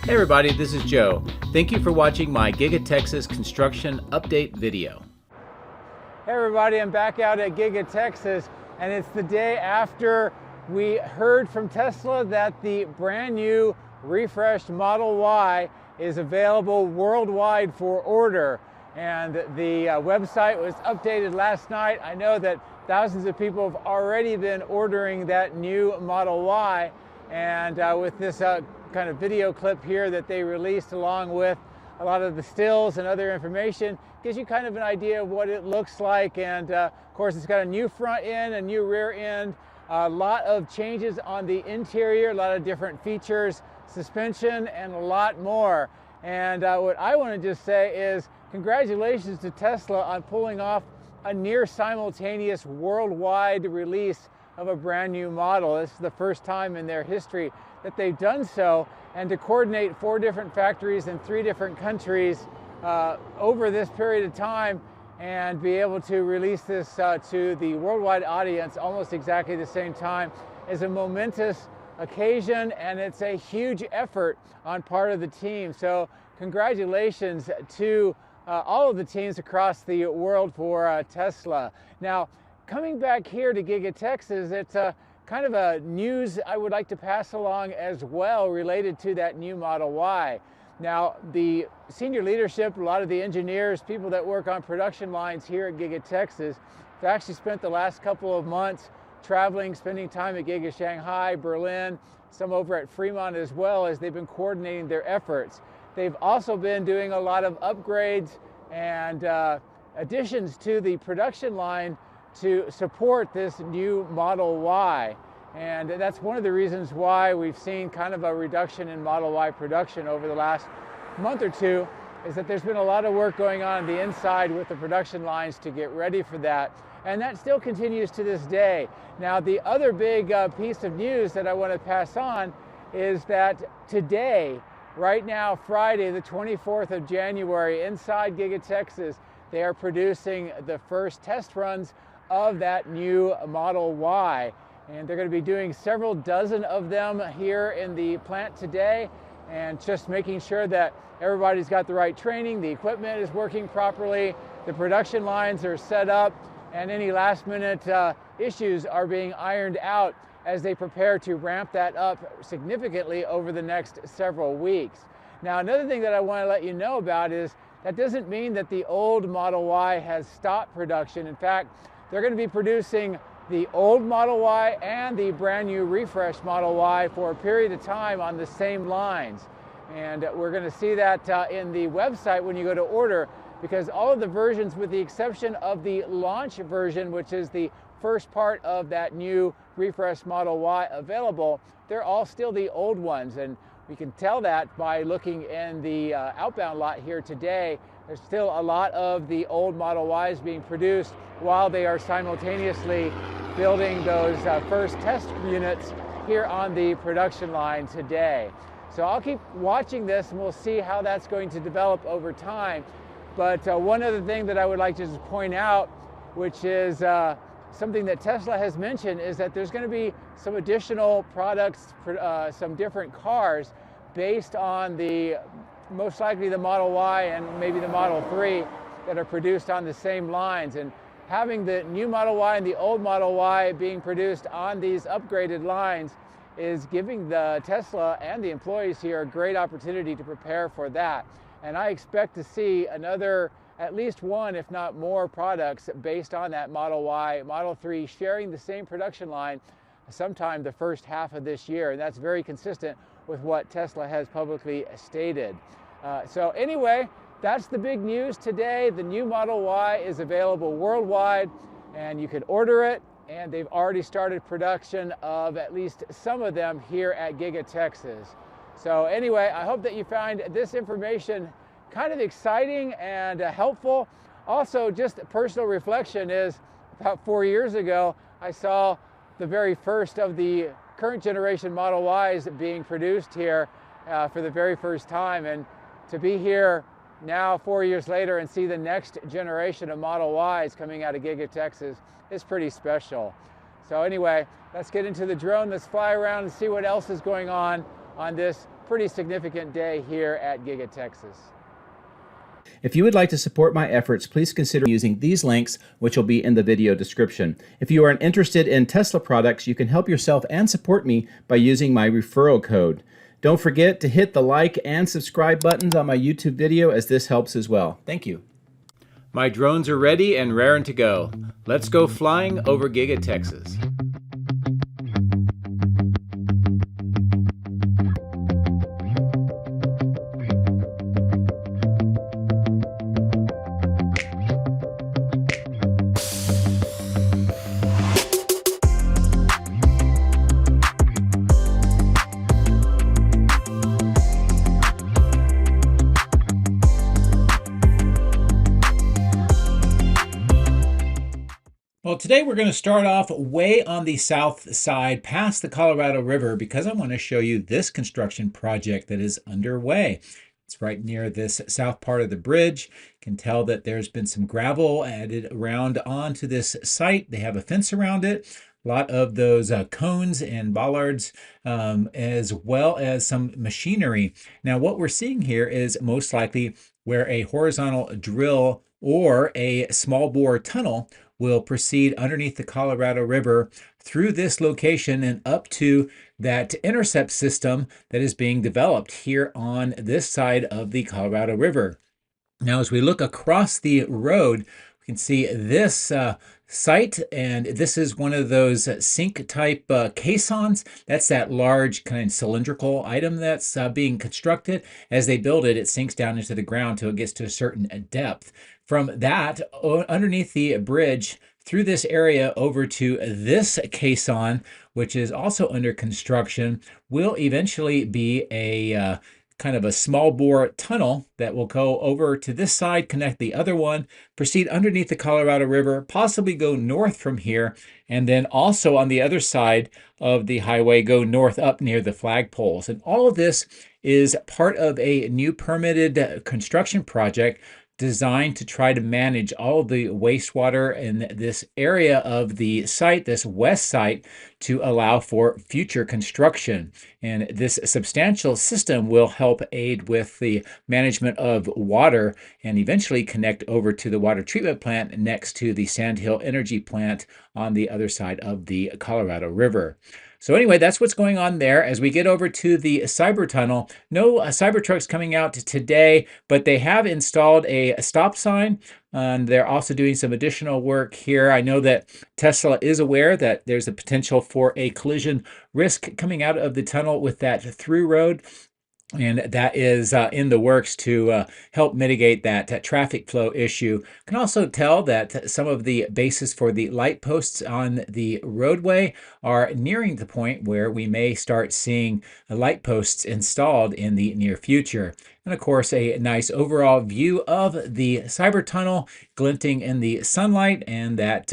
Hey everybody, this is Joe. Thank you for watching my Giga Texas construction update video. Hey everybody, I'm back out at Giga Texas, and it's the day after we heard from Tesla that the brand new refreshed Model Y is available worldwide for order. And the website was updated last night. I know that thousands of people have already been ordering that new Model Y, and with this kind of video clip here that they released along with a lot of the stills and other information, gives you kind of an idea of what it looks like. And of course, it's got a new front end, a new rear end, a lot of changes on the interior, a lot of different features, suspension, and a lot more. And what I want to just say is congratulations to Tesla on pulling off a near simultaneous worldwide release of a brand new model. This is the first time in their history that they've done so, and to coordinate 4 different factories in 3 different countries over this period of time and be able to release this to the worldwide audience almost exactly the same time is a momentous occasion, and it's a huge effort on part of the team. So congratulations to all of the teams across the world for Tesla. Now, coming back here to Giga Texas, it's kind of a news I would like to pass along as well related to that new Model Y. Now, the senior leadership, a lot of the engineers, people that work on production lines here at Giga Texas, have actually spent the last couple of months traveling, spending time at Giga Shanghai, Berlin, some over at Fremont as well, as they've been coordinating their efforts. They've also been doing a lot of upgrades and additions to the production line to support this new Model Y. And that's one of the reasons why we've seen kind of a reduction in Model Y production over the last month or two, is that there's been a lot of work going on the inside with the production lines to get ready for that. And that still continues to this day. Now, the other big piece of news that I want to pass on is that today, right now, Friday, the 24th of January, inside Giga Texas, they are producing the first test runs of that new Model Y. And they're going to be doing several dozen of them here in the plant today, and just making sure that everybody's got the right training, the equipment is working properly, the production lines are set up, and any last minute issues are being ironed out as they prepare to ramp that up significantly over the next several weeks. Now, another thing that I want to let you know about is that doesn't mean that the old Model Y has stopped production. In fact, they're going to be producing the old Model Y and the brand new refreshed Model Y for a period of time on the same lines. And we're going to see that in the website when you go to order, because all of the versions, with the exception of the launch version, which is the first part of that new refreshed Model Y available, they're all still the old ones. And we can tell that by looking in the outbound lot here today. There's still a lot of the old Model Ys being produced while they are simultaneously building those first test units here on the production line today. So I'll keep watching this and we'll see how that's going to develop over time. But one other thing that I would like to just point out, which is something that Tesla has mentioned, is that there's going to be some additional products, some different cars based on the most likely the Model Y and maybe the Model 3 that are produced on the same lines. And having the new Model Y and the old Model Y being produced on these upgraded lines is giving the Tesla and the employees here a great opportunity to prepare for that. And I expect to see another, at least one, if not more, products based on that Model Y, Model 3 sharing the same production line sometime the first half of this year. And that's very consistent with what Tesla has publicly stated. So anyway, that's the big news today. The new Model Y is available worldwide, and you can order it, and they've already started production of at least some of them here at Giga Texas. So anyway, I hope that you find this information kind of exciting and helpful. Also, just a personal reflection is, about 4 years ago, I saw the very first of the current generation Model Ys being produced here for the very first time. And to be here now 4 years later and see the next generation of Model Ys coming out of Giga Texas is pretty special. So anyway, let's get into the drone. Let's fly around and see what else is going on this pretty significant day here at Giga Texas. If you would like to support my efforts, please consider using these links, which will be in the video description. If you are interested in Tesla products, you can help yourself and support me by using my referral code. Don't forget to hit the like and subscribe buttons on my YouTube video, as this helps as well. Thank you. My drones are ready and raring to go. Let's go flying over Giga Texas. Well, today we're going to start off way on the south side past the Colorado River because I want to show you this construction project that is underway. It's right near this south part of the bridge. You can tell that there's been some gravel added around onto this site. They have a fence around it. A lot of those cones and bollards, as well as some machinery. Now, what we're seeing here is most likely where a horizontal drill or a small bore tunnel will proceed underneath the Colorado River through this location and up to that intercept system that is being developed here on this side of the Colorado River. Now, as we look across the road, we can see this site, and this is one of those sink type caissons. That's that large kind of cylindrical item that's being constructed. As they build it, it sinks down into the ground till it gets to a certain depth. From that, underneath the bridge, through this area over to this caisson, which is also under construction, will eventually be a kind of a small bore tunnel that will go over to this side, connect the other one, proceed underneath the Colorado River, possibly go north from here, and then also on the other side of the highway, go north up near the flagpoles. And all of this is part of a new permitted construction project designed to try to manage all of the wastewater in this area of the site, this west site, to allow for future construction. And this substantial system will help aid with the management of water and eventually connect over to the water treatment plant next to the Sandhill Energy Plant on the other side of the Colorado River. So anyway, that's what's going on there. As we get over to the Cyber Tunnel, no Cybertrucks coming out today, but they have installed a stop sign, and they're also doing some additional work here. I know that Tesla is aware that there's a potential for a collision risk coming out of the tunnel with that through road. And that is in the works to help mitigate that traffic flow issue. You can also tell that some of the bases for the light posts on the roadway are nearing the point where we may start seeing light posts installed in the near future. And of course, a nice overall view of the Cyber Tunnel glinting in the sunlight, and that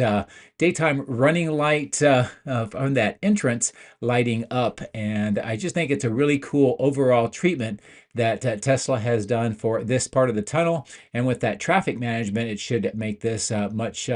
daytime running light on that entrance lighting up. And I just think it's a really cool overall treatment that Tesla has done for this part of the tunnel. And with that traffic management, it should make this much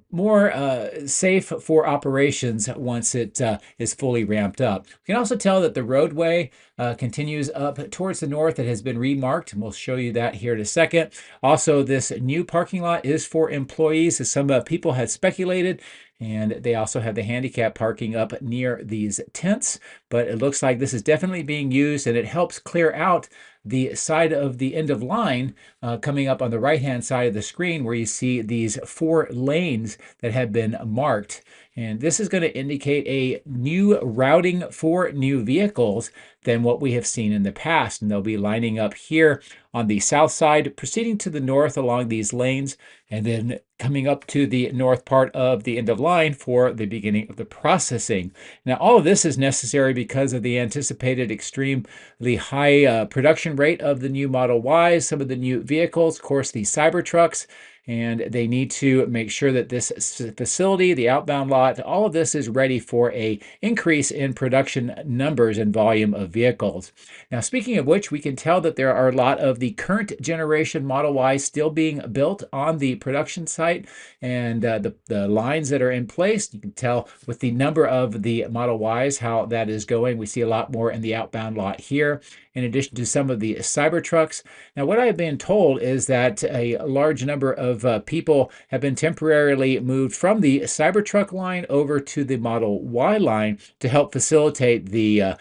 more safe for operations once it is fully ramped up. You can also tell that the roadway continues up towards the north. It has been remarked, and we'll show you that here in a second. Also, this new parking lot is for employees, as some people had speculated. And they also have the handicap parking up near these tents, but it looks like this is definitely being used, and it helps clear out the side of the end of line coming up on the right-hand side of the screen, where you see these 4 lanes that have been marked. And this is going to indicate a new routing for new vehicles than what we have seen in the past. And they'll be lining up here on the south side, proceeding to the north along these lanes, and then coming up to the north part of the end of line for the beginning of the processing. Now, all of this is necessary because of the anticipated extremely high production rate of the new Model Y, some of the new vehicles, of course, the Cybertrucks, and they need to make sure that this facility, the outbound lot, all of this is ready for a increase in production numbers and volume of vehicles. Now, speaking of which, we can tell that there are a lot of the current generation Model Y still being built on the production site, and the lines that are in place, you can tell with the number of the Model Ys how that is going. We see a lot more in the outbound lot here, in addition to some of the Cybertrucks. Now, what I've been told is that a large number of people have been temporarily moved from the Cybertruck line over to the Model Y line to help facilitate the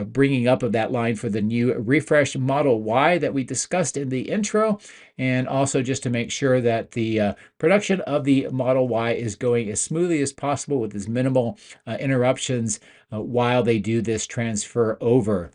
bringing up of that line for the new refreshed Model Y that we discussed in the intro, and also just to make sure that the production of the Model Y is going as smoothly as possible with as minimal interruptions while they do this transfer over.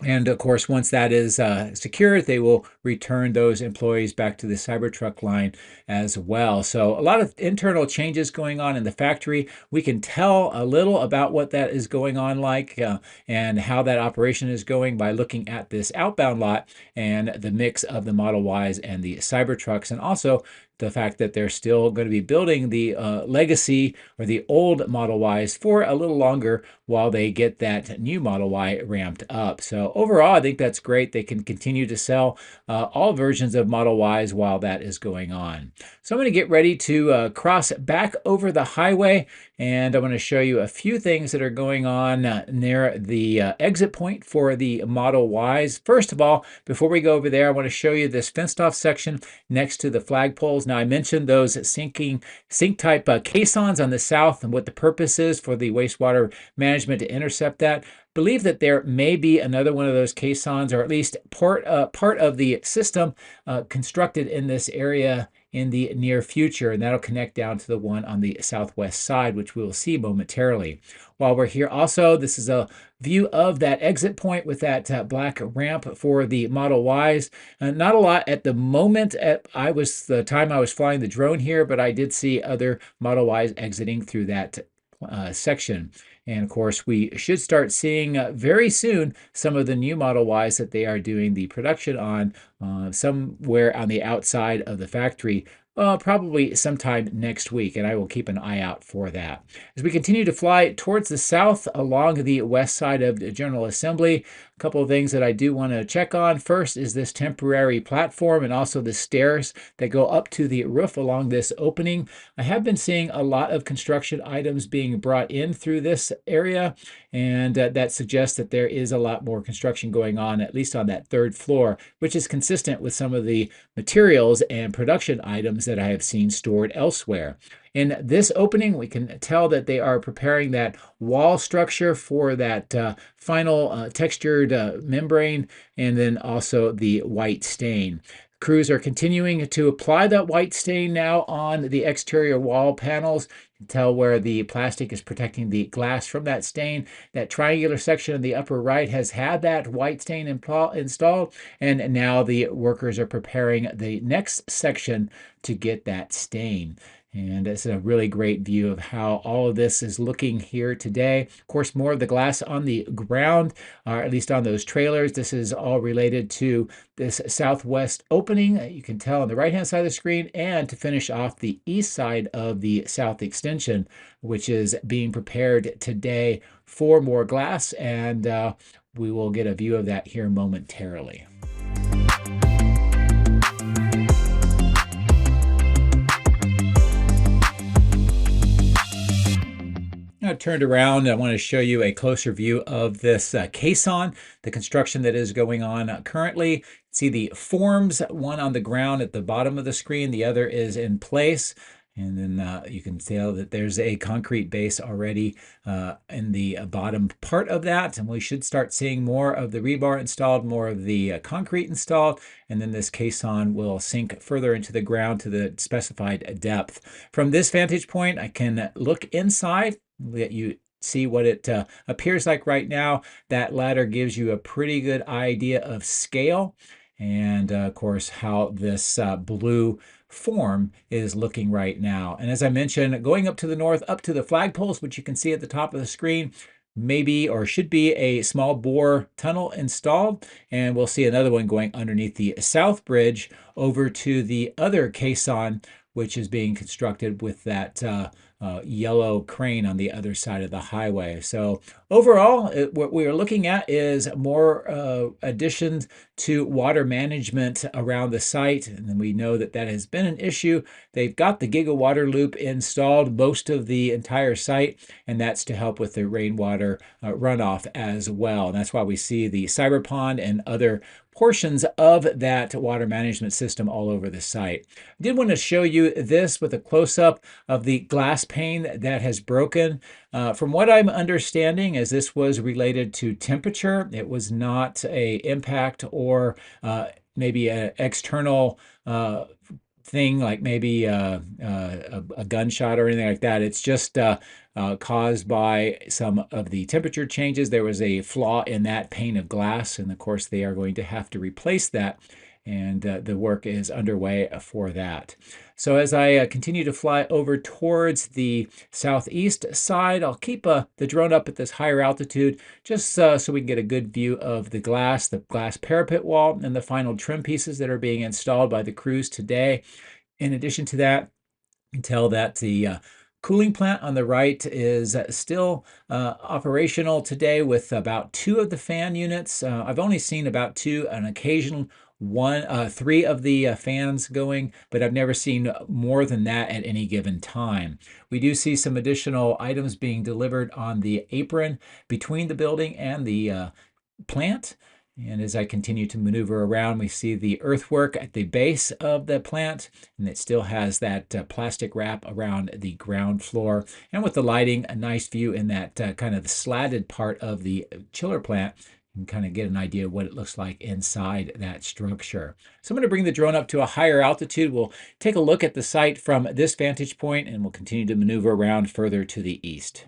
And of course, once that is secured, they will return those employees back to the Cybertruck line as well. So a lot of internal changes going on in the factory. We can tell a little about what that is going on like and how that operation is going by looking at this outbound lot and the mix of the Model Ys and the Cybertrucks, and also the fact that they're still going to be building the legacy or the old Model Ys for a little longer while they get that new Model Y ramped up. So overall, I think that's great. They can continue to sell all versions of Model Ys while that is going on. So I'm going to get ready to cross back over the highway, and I'm going to show you a few things that are going on near the exit point for the Model Ys. First of all, before we go over there, I want to show you this fenced off section next to the flagpoles. Now, I mentioned those sink type caissons on the south and what the purpose is for the wastewater management to intercept that. Believe that there may be another one of those caissons, or at least part of the system constructed in this area in the near future, and that'll connect down to the one on the southwest side, which we will see momentarily. While we're here also, this is a view of that exit point with that black ramp for the Model Ys. Not a lot at the moment. The time I was flying the drone here, but I did see other Model Ys exiting through that section. And of course, we should start seeing very soon some of the new Model Ys that they are doing the production on somewhere on the outside of the factory, probably sometime next week, and I will keep an eye out for that. As we continue to fly towards the south along the west side of the General Assembly, a couple of things that I do want to check on. First is this temporary platform and also the stairs that go up to the roof along this opening. I have been seeing a lot of construction items being brought in through this area, and that suggests that there is a lot more construction going on, at least on that third floor, which is consistent with some of the materials and production items that I have seen stored elsewhere. In this opening, we can tell that they are preparing that wall structure for that final textured membrane, and then also the white stain. Crews are continuing to apply that white stain now on the exterior wall panels. You can tell where the plastic is protecting the glass from that stain. That triangular section in the upper right has had that white stain installed, and now the workers are preparing the next section to get that stain. And it's a really great view of how all of this is looking here today. Of course, more of the glass on the ground, or at least on those trailers. This is all related to this southwest opening. You can tell on the right-hand side of the screen, and to finish off the east side of the south extension, which is being prepared today for more glass. And we will get a view of that here momentarily. Now turned around, I want to show you a closer view of this caisson, the construction that is going on currently. See the forms, one on the ground at the bottom of the screen, the other is in place. And then you can tell that there's a concrete base already in the bottom part of that. And we should start seeing more of the rebar installed, more of the concrete installed. And then this caisson will sink further into the ground to the specified depth. From this vantage point, I can look inside, let you see what it appears like right now. That ladder gives you a pretty good idea of scale. And of course, how this blue form is looking right now. And as I mentioned, going up to the north, up to the flagpoles, which you can see at the top of the screen, maybe or should be a small bore tunnel installed, and we'll see another one going underneath the south bridge over to the other caisson, which is being constructed with that yellow crane on the other side of the highway. So overall, what we are looking at is more additions to water management around the site, and we know that that has been an issue. They've got the Giga Water Loop installed most of the entire site, and that's to help with the rainwater runoff as well. And that's why we see the cyber pond and other portions of that water management system all over the site. I did want to show you this with a close-up of the glass pane that has broken. From what I'm understanding, as this was related to temperature, it was not a impact or maybe an external thing like maybe a gunshot or anything like that. It's just caused by some of the temperature changes. There was a flaw in that pane of glass, and of course they are going to have to replace that, and the work is underway for that. So as I continue to fly over towards the southeast side, I'll keep the drone up at this higher altitude just so we can get a good view of the glass parapet wall, and the final trim pieces that are being installed by the crews today. In addition to that, you can tell that the cooling plant on the right is still operational today with about 2 of the fan units. I've only seen about 2, an occasional 3 of the fans going, but I've never seen more than that at any given time. We do see some additional items being delivered on the apron between the building and the plant. And as I continue to maneuver around, we see the earthwork at the base of the plant, and it still has that plastic wrap around the ground floor. And with the lighting, a nice view in that kind of slatted part of the chiller plant. You can kind of get an idea of what it looks like inside that structure. So I'm going to bring the drone up to a higher altitude. We'll take a look at the site from this vantage point, and we'll continue to maneuver around further to the east.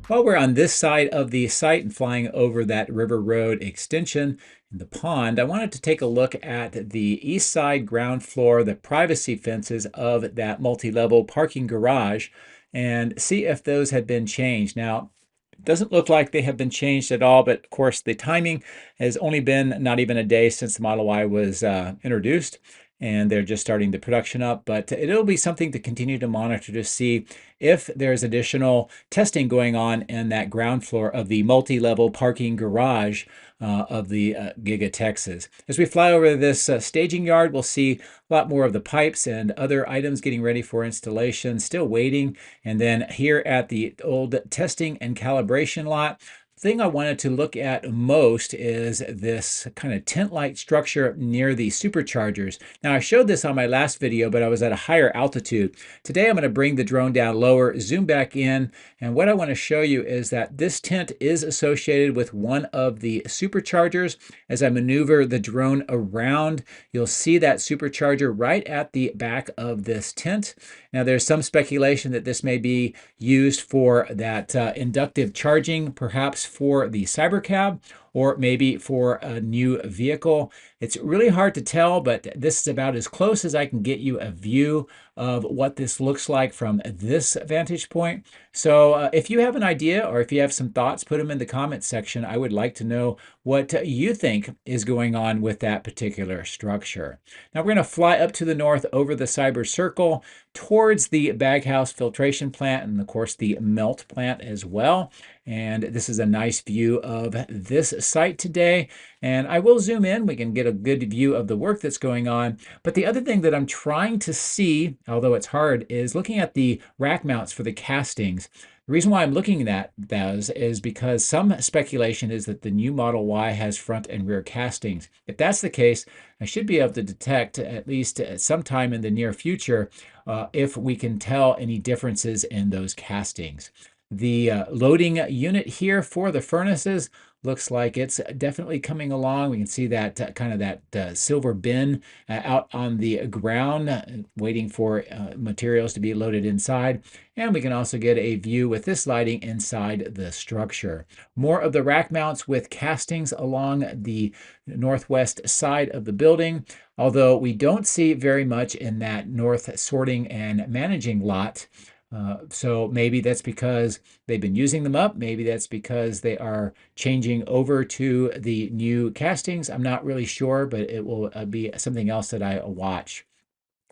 While we're on this side of the site and flying over that River Road extension in the pond, I wanted to take a look at the east side ground floor, the privacy fences of that multi-level parking garage, and see if those had been changed. Now, it doesn't look like they have been changed at all, but of course the timing has only been not even a day since the Model Y was introduced, and they're just starting the production up. But it'll be something to continue to monitor to see if there's additional testing going on in that ground floor of the multi-level parking garage of the Giga Texas. As we fly over this staging yard, we'll see a lot more of the pipes and other items getting ready for installation, still waiting. And then here at the old testing and calibration lot, thing I wanted to look at most is this kind of tent-like structure near the superchargers. Now, I showed this on my last video, but I was at a higher altitude. Today, I'm going to bring the drone down lower, zoom back in, and what I want to show you is that this tent is associated with one of the superchargers. As I maneuver the drone around, you'll see that supercharger right at the back of this tent. Now, there's some speculation that this may be used for that inductive charging, perhaps for the Cybercab, or maybe for a new vehicle. It's really hard to tell, but this is about as close as I can get you a view of what this looks like from this vantage point. So if you have an idea or if you have some thoughts, put them in the comments section. I would like to know what you think is going on with that particular structure. Now we're going to fly up to the north over the Cyber Circle towards the baghouse filtration plant and of course the melt plant as well. And this is a nice view of this site today. And I will zoom in. We can get a good view of the work that's going on. But the other thing that I'm trying to see, although it's hard, is looking at the rack mounts for the castings. The reason why I'm looking at those is because some speculation is that the new Model Y has front and rear castings. If that's the case, I should be able to detect, at least at some time in the near future, if we can tell any differences in those castings. The loading unit here for the furnaces looks like it's definitely coming along. We can see that kind of that silver bin out on the ground, waiting for materials to be loaded inside. And we can also get a view with this lighting inside the structure. More of the rack mounts with castings along the northwest side of the building, although we don't see very much in that north sorting and managing lot. So maybe that's because they've been using them up. Maybe that's because they are changing over to the new castings. I'm not really sure, but it will be something else that I watch.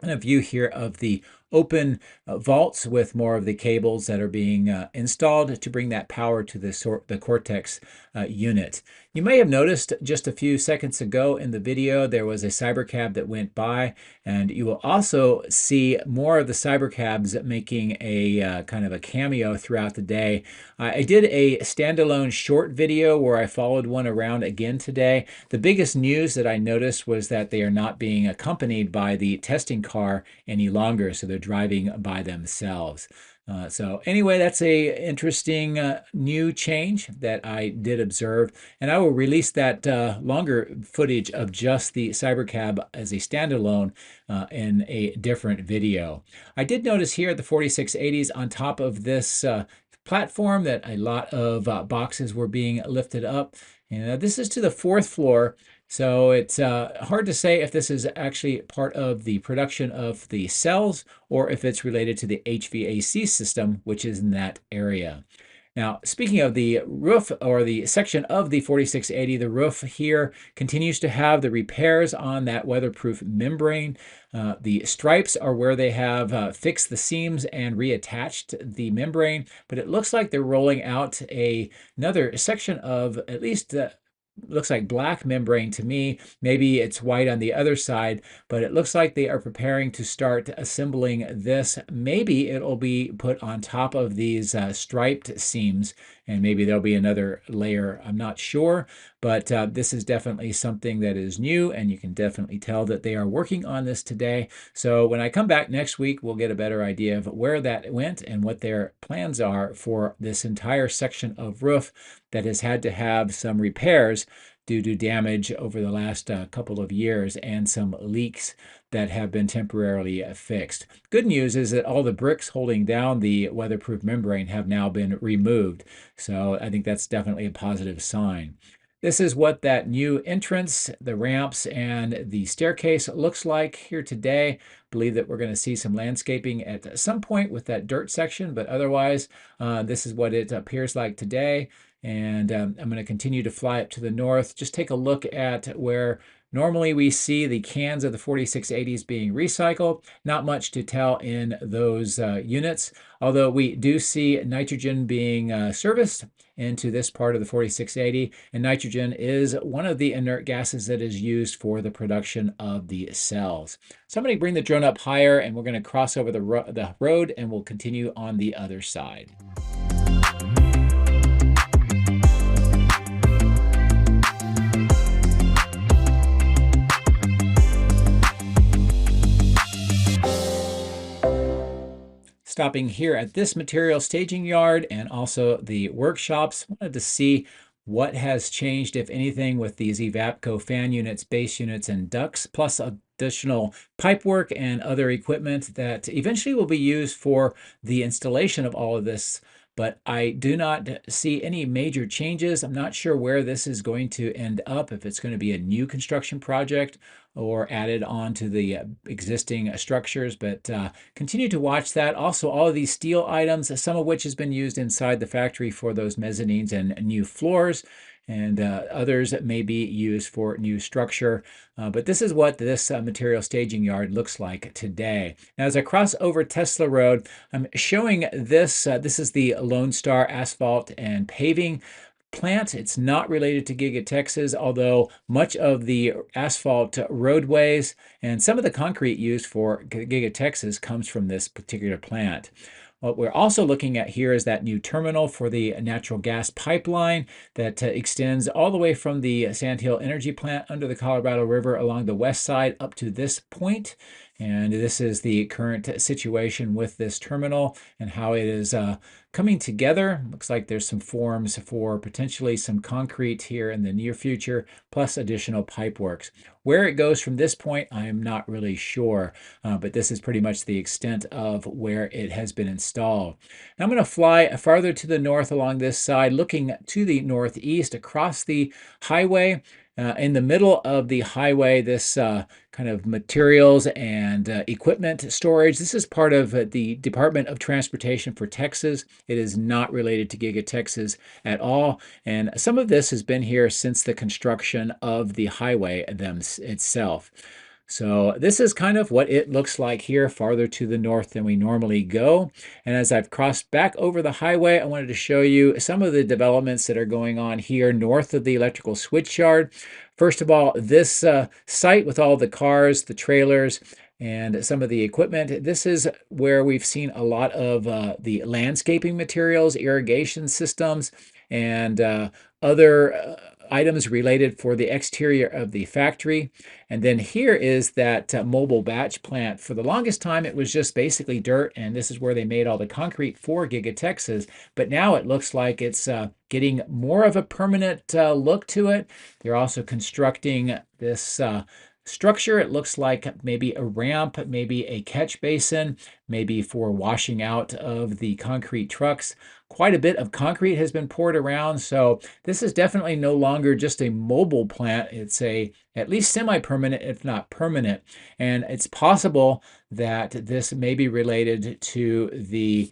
And a view here of the open vaults with more of the cables that are being installed to bring that power to the Cortex unit. You may have noticed just a few seconds ago in the video there was a Cybercab that went by, and you will also see more of the Cybercabs making a kind of a cameo throughout the day. I did a standalone short video where I followed one around again today. The biggest news that I noticed was that they are not being accompanied by the testing car any longer, so they're driving by themselves. So anyway, that's a interesting new change that I did observe, and I will release that longer footage of just the Cybercab as a standalone in a different video. I did notice here at the 4680s on top of this platform that a lot of boxes were being lifted up. And this is to the 4th floor. So it's hard to say if this is actually part of the production of the cells or if it's related to the HVAC system, which is in that area. Now, speaking of the roof or the section of the 4680, the roof here continues to have the repairs on that weatherproof membrane. The stripes are where they have fixed the seams and reattached the membrane, but it looks like they're rolling out another section of at least looks like black membrane to me. Maybe it's white on the other side, but it looks like they are preparing to start assembling this. Maybe it'll be put on top of these striped seams, and maybe there'll be another layer. I'm not sure, but this is definitely something that is new, and you can definitely tell that they are working on this today. So when I come back next week, we'll get a better idea of where that went and what their plans are for this entire section of roof that has had to have some repairs due to damage over the last couple of years and some leaks that have been temporarily fixed. Good news is that all the bricks holding down the weatherproof membrane have now been removed. So I think that's definitely a positive sign. This is what that new entrance, the ramps, and the staircase looks like here today. Believe that we're going to see some landscaping at some point with that dirt section, but otherwise, this is what it appears like today. And I'm going to continue to fly up to the north. Just take a look at where normally we see the cans of the 4680s being recycled. Not much to tell in those units, although we do see nitrogen being serviced into this part of the 4680, and nitrogen is one of the inert gases that is used for the production of the cells. So I'm going to bring the drone up higher, and we're going to cross over the road, and we'll continue on the other side. Stopping here at this material staging yard and also the workshops, wanted to see what has changed, if anything, with these Evapco fan units, base units, and ducts, plus additional pipework and other equipment that eventually will be used for the installation of all of this. But I do not see any major changes. I'm not sure where this is going to end up, if it's going to be a new construction project or added on to the existing structures, but continue to watch that. Also, all of these steel items, some of which has been used inside the factory for those mezzanines and new floors, and others that may be used for new structure. But this is what this material staging yard looks like today. Now, as I cross over Tesla Road, I'm showing this. This is the Lone Star Asphalt and Paving plant. It's not related to Giga Texas, although much of the asphalt roadways and some of the concrete used for Giga Texas comes from this particular plant. What we're also looking at here is that new terminal for the natural gas pipeline that extends all the way from the Sandhill Energy Plant under the Colorado River along the west side up to this point. And this is the current situation with this terminal and how it is coming together. Looks like there's some forms for potentially some concrete here in the near future, plus additional pipe works. Where it goes from this point, I am not really sure, but this is pretty much the extent of where it has been installed. Now I'm going to fly farther to the north along this side, looking to the northeast across the highway. In the middle of the highway, this kind of materials and equipment storage. This is part of the Department of Transportation for Texas. It is not related to Giga Texas at all. And some of this has been here since the construction of the highway itself. So this is kind of what it looks like here, farther to the north than we normally go. And as I've crossed back over the highway, I wanted to show you some of the developments that are going on here north of the electrical switchyard. First of all, this site with all the cars, the trailers, and some of the equipment, this is where we've seen a lot of the landscaping materials, irrigation systems, and other items related for the exterior of the factory. And then here is that mobile batch plant. For the longest time, it was just basically dirt, and this is where they made all the concrete for Giga Texas. But now it looks like it's getting more of a permanent look to it. They're also constructing this structure. It looks like maybe a ramp, maybe a catch basin, maybe for washing out of the concrete trucks. Quite a bit of concrete has been poured around, so this is definitely no longer just a mobile plant. It's at least semi-permanent, if not permanent. And it's possible that this may be related to the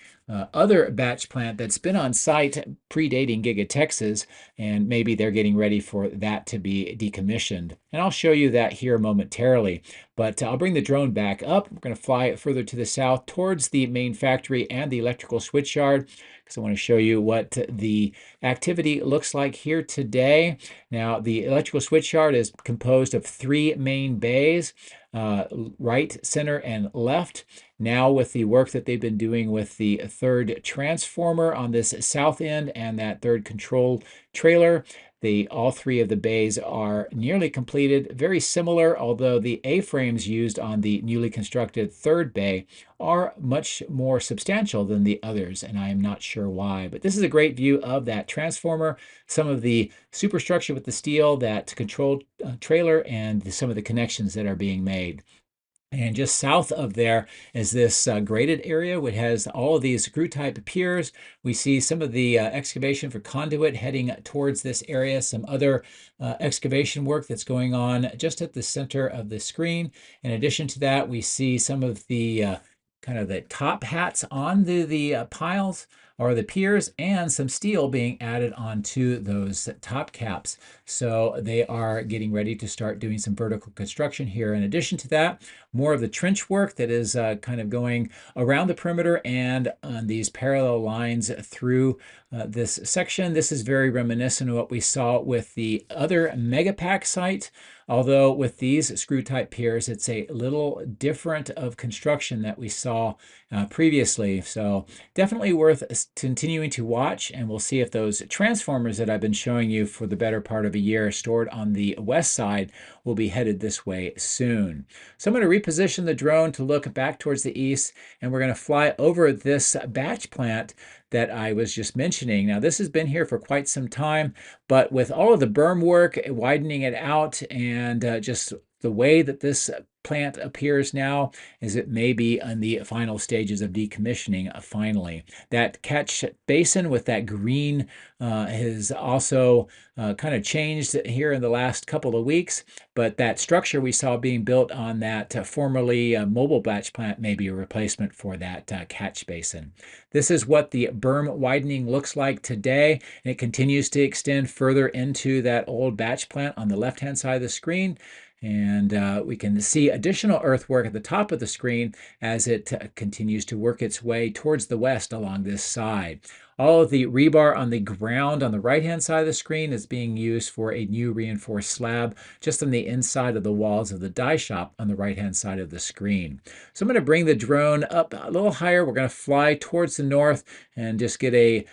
other batch plant that's been on site predating Giga Texas, and maybe they're getting ready for that to be decommissioned. And I'll show you that here momentarily. But I'll bring the drone back up. We're going to fly it further to the south towards the main factory and the electrical switchyard, because I want to show you what the activity looks like here today. Now, the electrical switchyard is composed of 3 main bays, right, center, and left. Now, with the work that they've been doing with the 3rd transformer on this south end and that 3rd control trailer, all 3 of the bays are nearly completed. Very similar, although the A-frames used on the newly constructed 3rd bay are much more substantial than the others, and I am not sure why. But this is a great view of that transformer, some of the superstructure with the steel, that control trailer, and some of the connections that are being made. And just south of there is this graded area, which has all of these screw-type piers. We see some of the excavation for conduit heading towards this area, some other excavation work that's going on just at the center of the screen. In addition to that, we see some of the kind of the top hats on the piles or the piers, and some steel being added onto those top caps. So they are getting ready to start doing some vertical construction here. In addition to that, more of the trench work that is kind of going around the perimeter and on these parallel lines through this section. This is very reminiscent of what we saw with the other Megapack site. Although with these screw-type piers, it's a little different of construction that we saw previously. So definitely worth continuing to watch, and we'll see if those transformers that I've been showing you for the better part of a year stored on the west side will be headed this way soon. So I'm going to reposition the drone to look back towards the east, and we're going to fly over this batch plant that I was just mentioning. Now, this has been here for quite some time, but with all of the berm work, widening it out, and just the way that this plant appears now, is it may be in the final stages of decommissioning finally. That catch basin with that green has also kind of changed here in the last couple of weeks, but that structure we saw being built on that formerly mobile batch plant may be a replacement for that catch basin. This is what the berm widening looks like today, and it continues to extend further into that old batch plant on the left-hand side of the screen. And we can see additional earthwork at the top of the screen as it continues to work its way towards the west along this side. All of the rebar on the ground on the right-hand side of the screen is being used for a new reinforced slab just on the inside of the walls of the die shop on the right-hand side of the screen. So I'm going to bring the drone up a little higher. We're going to fly towards the north and just get a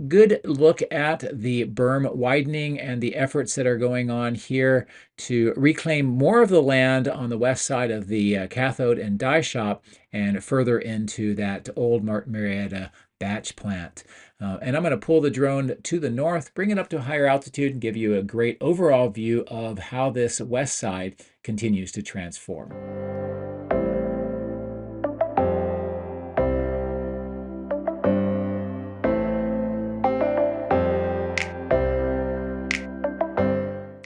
good look at the berm widening and the efforts that are going on here to reclaim more of the land on the west side of the cathode and die shop and further into that old Martin Marietta batch plant. And I'm going to pull the drone to the north, bring it up to a higher altitude, and give you a great overall view of how this west side continues to transform.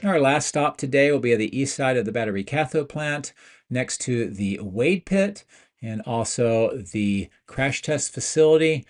Our last stop today will be at the east side of the battery cathode plant, next to the wade pit and also the crash test facility.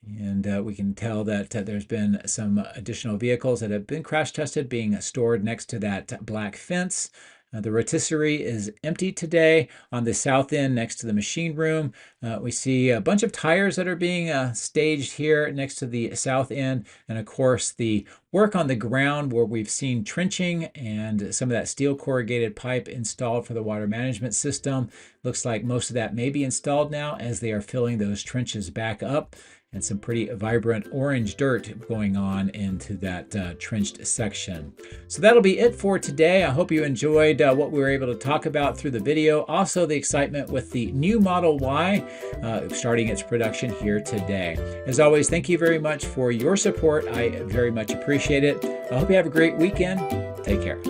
And we can tell that there's been some additional vehicles that have been crash tested being stored next to that black fence. The rotisserie is empty today. On the south end next to the machine room, we see a bunch of tires that are being staged here next to the south end. And of course, the work on the ground where we've seen trenching and some of that steel corrugated pipe installed for the water management system. Looks like most of that may be installed now as they are filling those trenches back up. And some pretty vibrant orange dirt going on into that trenched section. So that'll be it for today. I hope you enjoyed what we were able to talk about through the video. Also the excitement with the new Model Y starting its production here today. As always, thank you very much for your support. I very much appreciate it. I hope you have a great weekend. Take care.